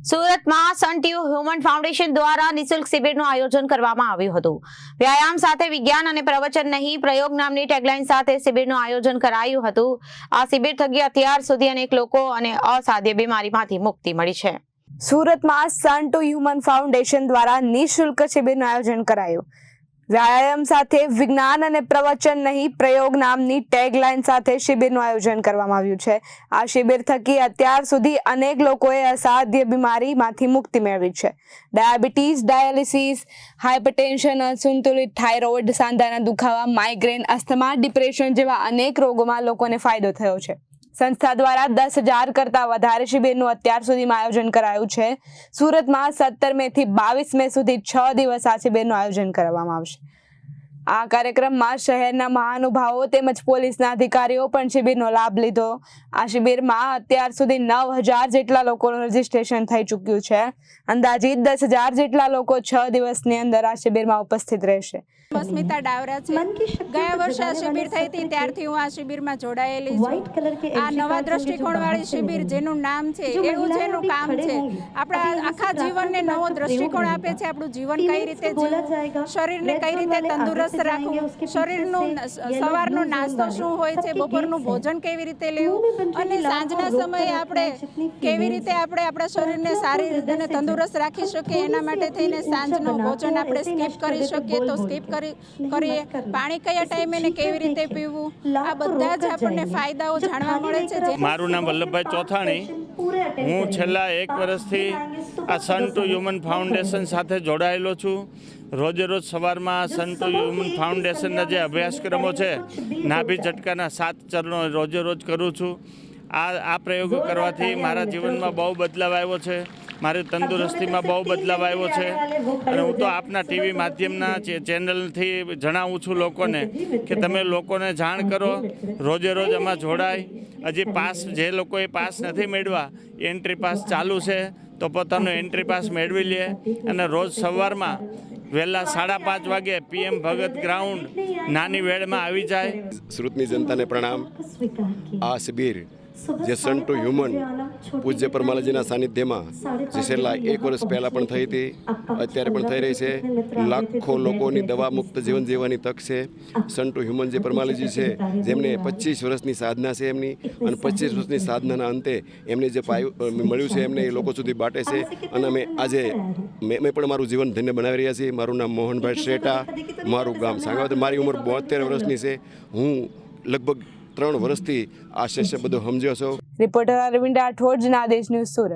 સુરતમાં સન two human foundation દ્વારા નિઃશુલ્ક શિબિરનું આયોજન કરવામાં આવ્યું હતું। વ્યાયામ સાથે વિજ્ઞાન અને પ્રવચન નહીં, પ્રયોગ નામની ટેગલાઇન સાથે શિબિરનું આયોજન કરાયું હતું। આ શિબિર થકી અત્યાર સુધી અનેક લોકો અને અસાધ્ય બીમારીમાંથી મુક્તિ મળી છે। સુરતમાં સન ટુ હ્યુમન ફાઉન્ડેશન દ્વારા નિઃશુલ્ક શિબિરનું આયોજન કરાયું। વ્યાયામ સાથે વિજ્ઞાન અને પ્રવચન નહીં, પ્રયોગ નામની ટેગલાઇન સાથે શિબિરનું આયોજન કરવામાં આવ્યું છે। આ શિબિર થકી અત્યાર સુધી અનેક લોકોએ અસાધ્ય બીમારીમાંથી મુક્તિ મેળવી છે। ડાયાબિટીસ, ડાયાલિસિસ, હાઇપરટેન્શન, અસંતુલિત થાઇરોઇડ, સાંધાના દુખાવા, માઇગ્રેન, અસ્થમા, ડિપ્રેશન જેવા અનેક રોગોમાં લોકોને ફાયદો થયો છે। સંસ્થા દ્વારા 10,000 કરતાં વધારે શિબિરનું અત્યાર સુધીમાં આયોજન કરાયું છે। સુરતમાં 17 મે થી 22 મે સુધી 6 દિવસ આ શિબિરનું આયોજન કરવામાં આવશે। આ કાર્યક્રમમાં શહેરના મહાનુભાવો તેમજ પોલીસના અધિકારીઓ પણ શિબિરનો લાભ લીધો। આ શિબિરમાં અત્યાર સુધી 9,000 જેટલા લોકોનું રજીસ્ટ્રેશન થઈ ચૂક્યું છે। અંદાજિત 10,000 જેટલા લોકો 6 દિવસની અંદર આ શિબિરમાં ઉપસ્થિત રહેશે। સ્મિતા ડાવરા છે। ગયા વર્ષે આ શિબિર થઈ હતી ત્યારથી હું આ શિબિરમાં જોડાયેલી છું। આ નવા દ્રષ્ટિકોણવાળી શિબિર જેનું નામ છે એવું જેનું કામ છે। આપણા આખા જીવનને નવો દ્રષ્ટિકોણ આપે છે। આપણું જીવન કઈ રીતે જીવવું, શરીરને કઈ રીતે તંદુરસ્ત રાખવું, શરીરનું સવારનો નાસ્તો શું હોય છે, બપોરનું ભોજન કેવી રીતે લેવું અને સાંજના સમયે આપણે કેવી રીતે આપણા શરીરને સારી રીતે તંદુરસ્ત રાખી શકીએ એના માટે થઈને સાંજનું ભોજન આપણે સ્કીપ કરી શકીએ તો સ્કીપ કરીએ। પાણી કયા ટાઈમે ને કેવી રીતે પીવું, આ બધા જ આપણને ફાયદાઓ જાણવા મળે છે। મારું નામ વલ્લભભાઈ ચોથાણી। હું છેલ્લા 1 વર્ષથી આ સન ટુ હ્યુમન ફાઉન્ડેશન સાથે જોડાયેલો છું। રોજે રોજ સવારમાં સન ટુ હ્યુમન ફાઉન્ડેશનના જે અભ્યાસક્રમો છે, નાભી ઝટકાના 7 ચરણો રોજે રોજ કરું છું। આ પ્રયોગો કરવાથી મારા જીવનમાં બહુ બદલાવ આવ્યો છે, મારી તંદુરસ્તીમાં બહુ બદલાવ આવ્યો છે અને હું તો આપના ટીવી માધ્યમના ચેનલથી જણાવું છું લોકોને કે તમે લોકોને જાણ કરો, રોજે રોજ આમાં જોડાય। હજી પાસ જે લોકોએ પાસ નથી મેળવ્યા, એન્ટ્રી પાસ ચાલુ છે તો પોતાનો એન્ટ્રી પાસ મેળવી લે અને રોજ સવારમાં વહેલા 5:30 વાગે PM ભગત ગ્રાઉન્ડ નાની વેળમાં આવી જાય। સુરતની જનતાને પ્રણામ। આ શિબિર જે સન ટુ હ્યુમન પૂજ્ય પરમાલજીના સાનિધ્યમાં જે છેલ્લા 1 વર્ષ પહેલાં પણ થઈ હતી, અત્યારે પણ થઈ રહી છે। લાખો લોકોની દવા મુક્ત જીવન જીવવાની તક છે। સન ટુ હ્યુમન જે પરમાલજી છે, જેમને 25 વર્ષની સાધના છે એમની, અને 25 વર્ષની સાધનાના અંતે એમને જે મળ્યું છે એમને એ લોકો સુધી બાટે છે। અને અમે આજે મેં પણ મારું જીવન ધન્ય બનાવી રહ્યા છીએ। મારું નામ મોહનભાઈ શેટા, મારું ગામ સાંગાવદર, મારી ઉંમર 72 વર્ષની છે। હું લગભગ 3 વર્ષથી આ શિષ્ય બધો સમજ્યો છો। Reporter Arvind Rathod, Janadesh news, Surat.